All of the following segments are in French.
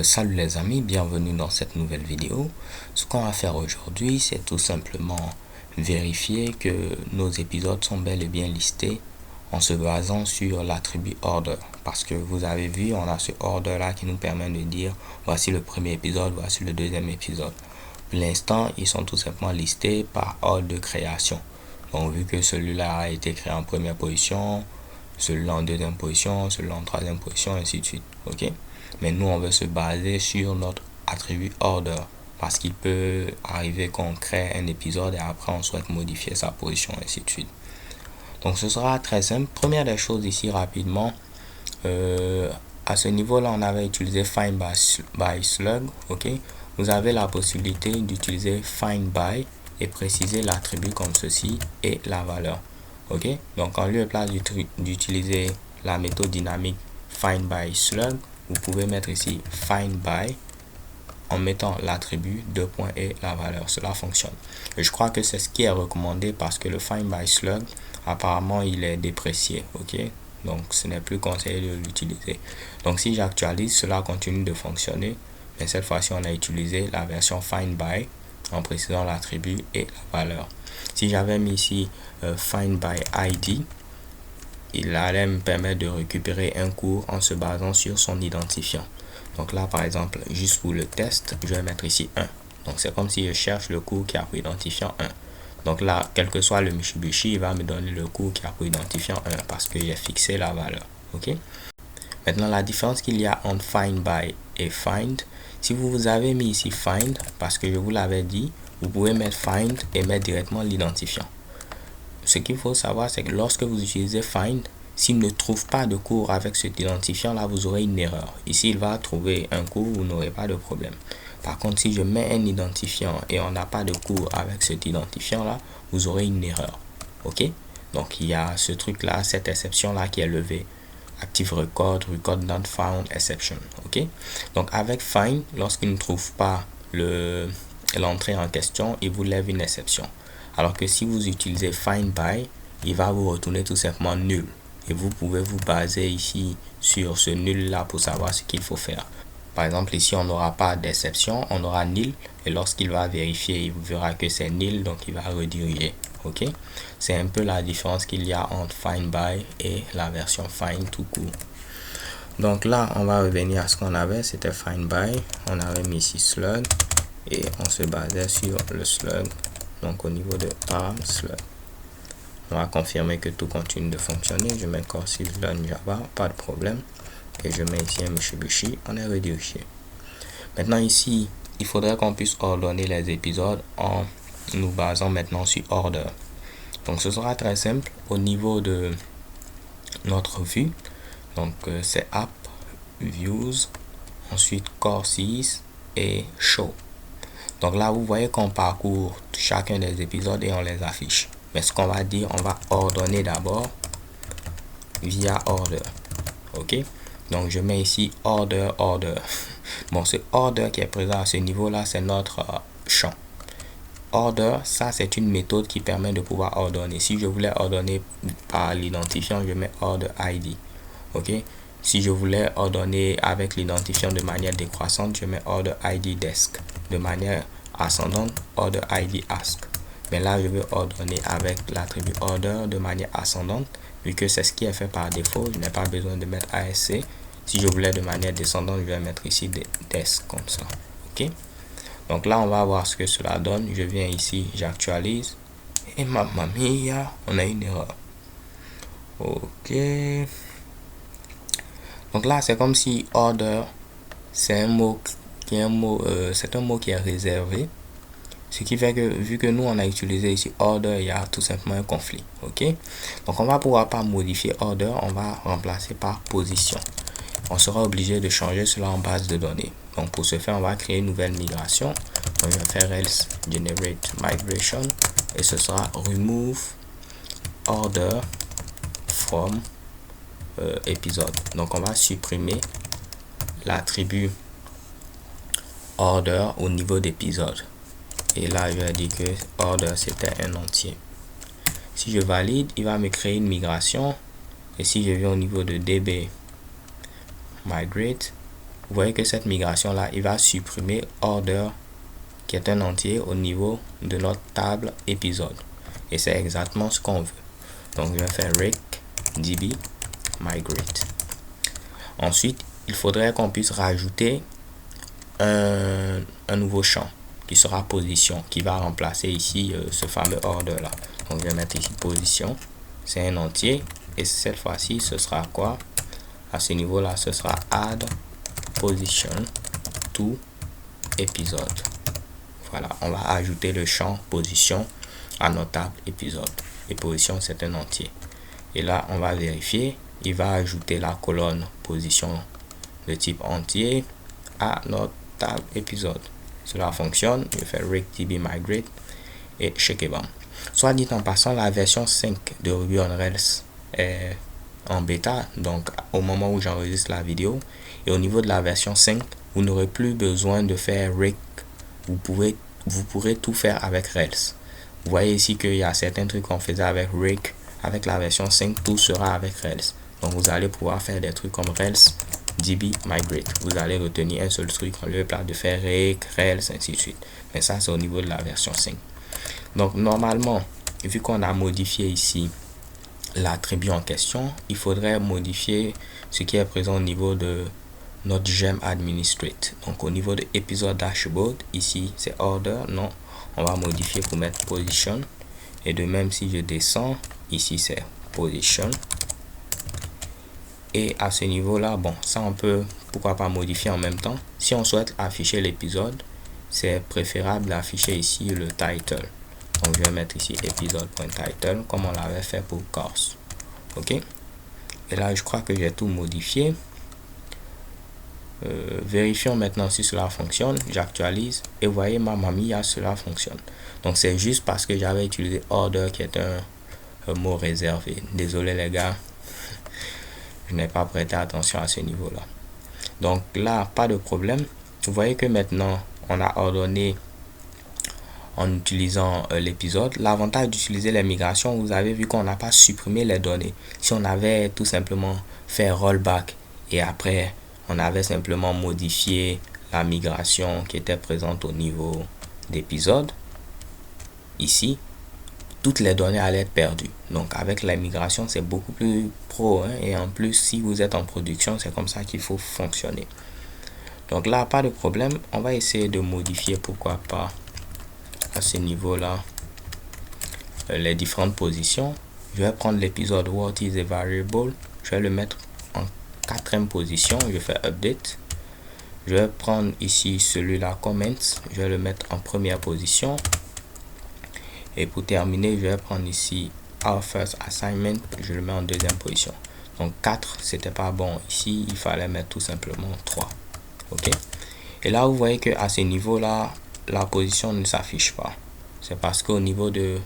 Salut les amis, bienvenue dans cette nouvelle vidéo. Ce qu'on va faire aujourd'hui, c'est tout simplement vérifier que nos épisodes sont bel et bien listés en se basant sur l'attribut order. Parce que vous avez vu, on a ce order là qui nous permet de dire voici le premier épisode, voici le deuxième épisode. Pour l'instant, ils sont tout simplement listés par ordre de création. Donc vu que celui-là a été créé en première position, celui-là en deuxième position, celui-là en troisième position, ainsi de suite. Ok? Mais nous, on veut se baser sur notre attribut order. Parce qu'il peut arriver qu'on crée un épisode et après on souhaite modifier sa position, ainsi de suite. Donc ce sera très simple. Première des choses ici rapidement. À ce niveau-là, on avait utilisé find by slug. Ok? Vous avez la possibilité d'utiliser find by et préciser l'attribut comme ceci et la valeur. Ok? Donc en lieu et place d'utiliser la méthode dynamique find by slug, vous pouvez mettre ici find by en mettant l'attribut, deux points et la valeur. Cela fonctionne. Et je crois que c'est ce qui est recommandé parce que le find by slug, apparemment, il est déprécié. Ok? Donc, ce n'est plus conseillé de l'utiliser. Donc, si j'actualise, cela continue de fonctionner. Mais cette fois-ci, on a utilisé la version find by en précisant l'attribut et la valeur. Si j'avais mis ici find by ID, il allait me permettre de récupérer un cours en se basant sur son identifiant. Donc là, par exemple, juste pour le test, je vais mettre ici 1. Donc c'est comme si je cherche le cours qui a pour identifiant 1. Donc là, quel que soit le Mitsubishi, il va me donner le cours qui a pour identifiant 1 parce que j'ai fixé la valeur. Ok? Maintenant, la différence qu'il y a entre find by et find, si vous avez mis ici find, parce que je vous l'avais dit, vous pouvez mettre find et mettre directement l'identifiant. Ce qu'il faut savoir, c'est que lorsque vous utilisez find, s'il ne trouve pas de cours avec cet identifiant là, vous aurez une erreur. Ici, il va trouver un cours, vous n'aurez pas de problème. Par contre, si je mets un identifiant et on n'a pas de cours avec cet identifiant là, vous aurez une erreur. Ok? Donc il y a ce truc là, cette exception là qui est levée. Active record not found exception. Ok? Donc avec find, lorsqu'il ne trouve pas l'entrée en question, il vous lève une exception. Alors que si vous utilisez find by, il va vous retourner tout simplement nul. Et vous pouvez vous baser ici sur ce nul là pour savoir ce qu'il faut faire. Par exemple, ici, on n'aura pas d'exception, on aura nil. Et lorsqu'il va vérifier, il verra que c'est nil, donc il va rediriger. Ok? C'est un peu la différence qu'il y a entre find by et la version find tout court. Donc là, on va revenir à ce qu'on avait, c'était find by. On avait mis ici slug et on se basait sur le slug. Donc au niveau de arm slug. On va confirmer que tout continue de fonctionner. Je mets course learn Java, pas de problème. Et je mets ici un Mitsubishi, on est redirigé. Maintenant ici, il faudrait qu'on puisse ordonner les épisodes en nous basant maintenant sur order. Donc ce sera très simple au niveau de notre vue. Donc c'est app, views, ensuite courses et show. Donc là, vous voyez qu'on parcourt chacun des épisodes et on les affiche. Mais ce qu'on va dire, on va ordonner d'abord via order. Ok? Donc je mets ici order. Bon, ce order qui est présent à ce niveau-là, c'est notre champ. Order, ça c'est une méthode qui permet de pouvoir ordonner. Si je voulais ordonner par l'identifiant, je mets order ID. Ok? Si je voulais ordonner avec l'identifiant de manière décroissante, je mets order ID desk. De manière ascendante, order ID ask. Mais là, je veux ordonner avec l'attribut order de manière ascendante. Vu que c'est ce qui est fait par défaut, je n'ai pas besoin de mettre ASC. Si je voulais de manière descendante, je vais mettre ici desk comme ça. Ok? Donc là, on va voir ce que cela donne. Je viens ici, j'actualise. Et mamma mia, on a une erreur. Ok. Donc là, c'est comme si order, c'est un mot qui est réservé. Ce qui fait que, vu que nous, on a utilisé ici order, il y a tout simplement un conflit. Ok? Donc, on va pouvoir pas modifier order, on va remplacer par position. On sera obligé de changer cela en base de données. Donc, pour ce faire, on va créer une nouvelle migration. Donc, je vais faire else generate migration et ce sera remove order from épisode. Donc, on va supprimer l'attribut order au niveau d'épisode. Et là, je vais dire que order, c'était un entier. Si je valide, il va me créer une migration. Et si je viens au niveau de DB migrate, vous voyez que cette migration là, il va supprimer order qui est un entier au niveau de notre table épisode, et c'est exactement ce qu'on veut. Donc je vais faire rake db migrate. Ensuite il faudrait qu'on puisse rajouter un nouveau champ qui sera position, qui va remplacer ici ce fameux order là. Donc je vais mettre ici position, c'est un entier, et cette fois-ci ce sera quoi? À ce niveau là, ce sera add position to épisode. Voilà, on va ajouter le champ position à notre table épisode, et position c'est un entier. Et là on va vérifier, il va ajouter la colonne position de type entier à notre table épisode. Cela fonctionne. Je fais rake db migrate et check et bam. Soit dit en passant, la version 5 de Ruby on Rails est en bêta, donc au moment où j'enregistre la vidéo, et au niveau de la version 5 vous n'aurez plus besoin de faire rake. Vous pourrez tout faire avec Rails. Vous voyez ici qu'il y a certains trucs qu'on faisait avec rake. Avec la version 5, tout sera avec Rails. Donc vous allez pouvoir faire des trucs comme Rails db migrate. Vous allez retenir un seul truc au lieu de faire rake, Rails, ainsi de suite. Mais ça, c'est au niveau de la version 5. Donc normalement, vu qu'on a modifié ici l'attribut en question, il faudrait modifier ce qui est présent au niveau de notre gem administrate. Donc au niveau de épisode dashboard, ici c'est order, non, on va modifier pour mettre position. Et de même, si je descends, ici c'est position. Et à ce niveau là, bon, ça on peut pourquoi pas modifier en même temps. Si on souhaite afficher l'épisode, c'est préférable d'afficher ici le title. Donc je vais mettre ici épisode.title comme on l'avait fait pour course. Ok, et là je crois que j'ai tout modifié. Vérifions maintenant si cela fonctionne. J'actualise et vous voyez, mamma mia, cela fonctionne. Donc c'est juste parce que j'avais utilisé order qui est un mot réservé. Désolé les gars, je n'ai pas prêté attention à ce niveau là. Donc là, pas de problème. Vous voyez que maintenant on a ordonné en utilisant l'épisode. L'avantage d'utiliser les migrations, vous avez vu qu'on n'a pas supprimé les données. Si on avait tout simplement fait rollback et après on avait simplement modifié la migration qui était présente au niveau d'épisode, ici toutes les données allaient être perdues. Donc avec la migration, c'est beaucoup plus pro, hein, et en plus si vous êtes en production, c'est comme ça qu'il faut fonctionner. Donc là, pas de problème. On va essayer de modifier, pourquoi pas, à ce niveau là les différentes positions. Je vais prendre l'épisode what is a variable, je vais le mettre en 4e position. Je fais update. Je vais prendre ici celui-là comments, je vais le mettre en 1re position. Et pour terminer, je vais prendre ici our first assignment, je le mets en 2e position. Donc 4 c'était pas bon ici, il fallait mettre tout simplement 3. Ok, et là vous voyez que à ce niveau là la position ne s'affiche pas. C'est parce qu'au niveau de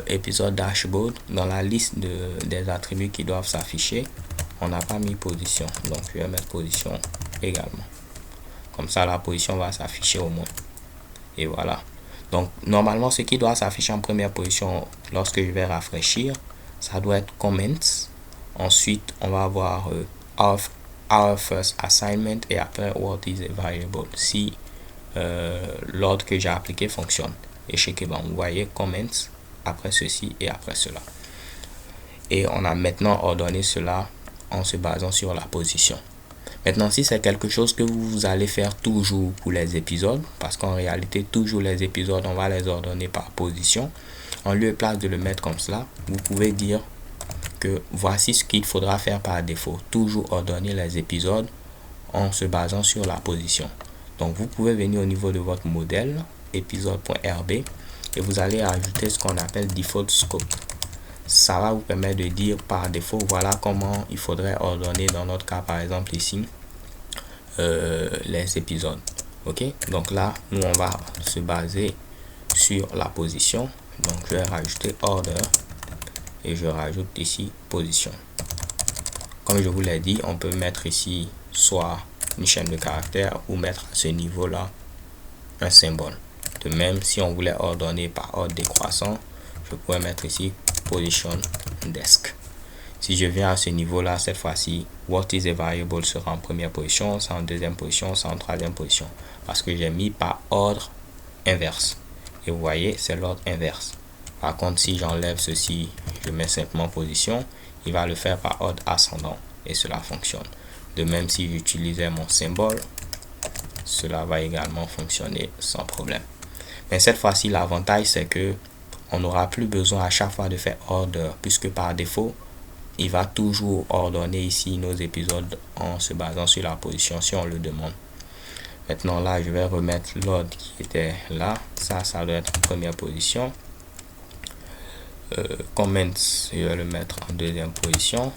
épisode dashboard, dans la liste des attributs qui doivent s'afficher, on n'a pas mis position. Donc je vais mettre position également, comme ça la position va s'afficher au moins. Et voilà. Donc normalement ce qui doit s'afficher en 1re position lorsque je vais rafraîchir, ça doit être comments. Ensuite on va avoir our first assignment et après what is a variable, si l'ordre que j'ai appliqué fonctionne. Et chez Keban, vous voyez comments, après ceci et après cela. Et on a maintenant ordonné cela en se basant sur la position. Maintenant, si c'est quelque chose que vous allez faire toujours pour les épisodes, parce qu'en réalité, toujours les épisodes, on va les ordonner par position, en lieu et place de le mettre comme cela, vous pouvez dire que voici ce qu'il faudra faire par défaut. Toujours ordonner les épisodes en se basant sur la position. Donc, vous pouvez venir au niveau de votre modèle, épisode.rb, et vous allez ajouter ce qu'on appelle default scope. Ça va vous permettre de dire par défaut, voilà comment il faudrait ordonner dans notre cas, par exemple ici, les épisodes. Ok, donc là, nous on va se baser sur la position. Donc je vais rajouter order et je rajoute ici position. Comme je vous l'ai dit, on peut mettre ici soit une chaîne de caractères ou mettre à ce niveau là un symbole. De même, si on voulait ordonner par ordre décroissant, je pourrais mettre ici position desk. Si je viens à ce niveau-là, cette fois-ci, what is a variable sera en première position, c'est en deuxième position, c'est en troisième position. Parce que j'ai mis par ordre inverse. Et vous voyez, c'est l'ordre inverse. Par contre, si j'enlève ceci, je mets simplement position, il va le faire par ordre ascendant. Et cela fonctionne. De même, si j'utilisais mon symbole, cela va également fonctionner sans problème. Mais cette fois-ci, l'avantage, c'est que on n'aura plus besoin à chaque fois de faire order, puisque par défaut, il va toujours ordonner ici nos épisodes en se basant sur la position si on le demande. Maintenant là, je vais remettre l'ordre qui était là. Ça doit être en première position. Comments, je vais le mettre en deuxième position.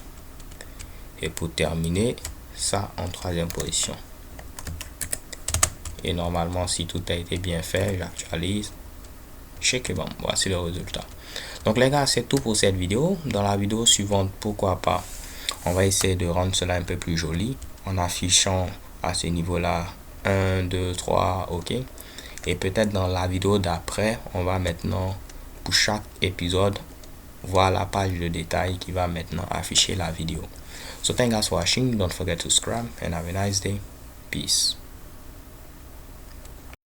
Et pour terminer, ça en troisième position. Et normalement, si tout a été bien fait, j'actualise. Check et bon, voici le résultat. Donc les gars, c'est tout pour cette vidéo. Dans la vidéo suivante, pourquoi pas, on va essayer de rendre cela un peu plus joli en affichant à ce niveau-là 1, 2, 3, ok. Et peut-être dans la vidéo d'après, on va maintenant, pour chaque épisode, voir la page de détail qui va maintenant afficher la vidéo. So thank you guys for watching. Don't forget to subscribe and have a nice day. Peace.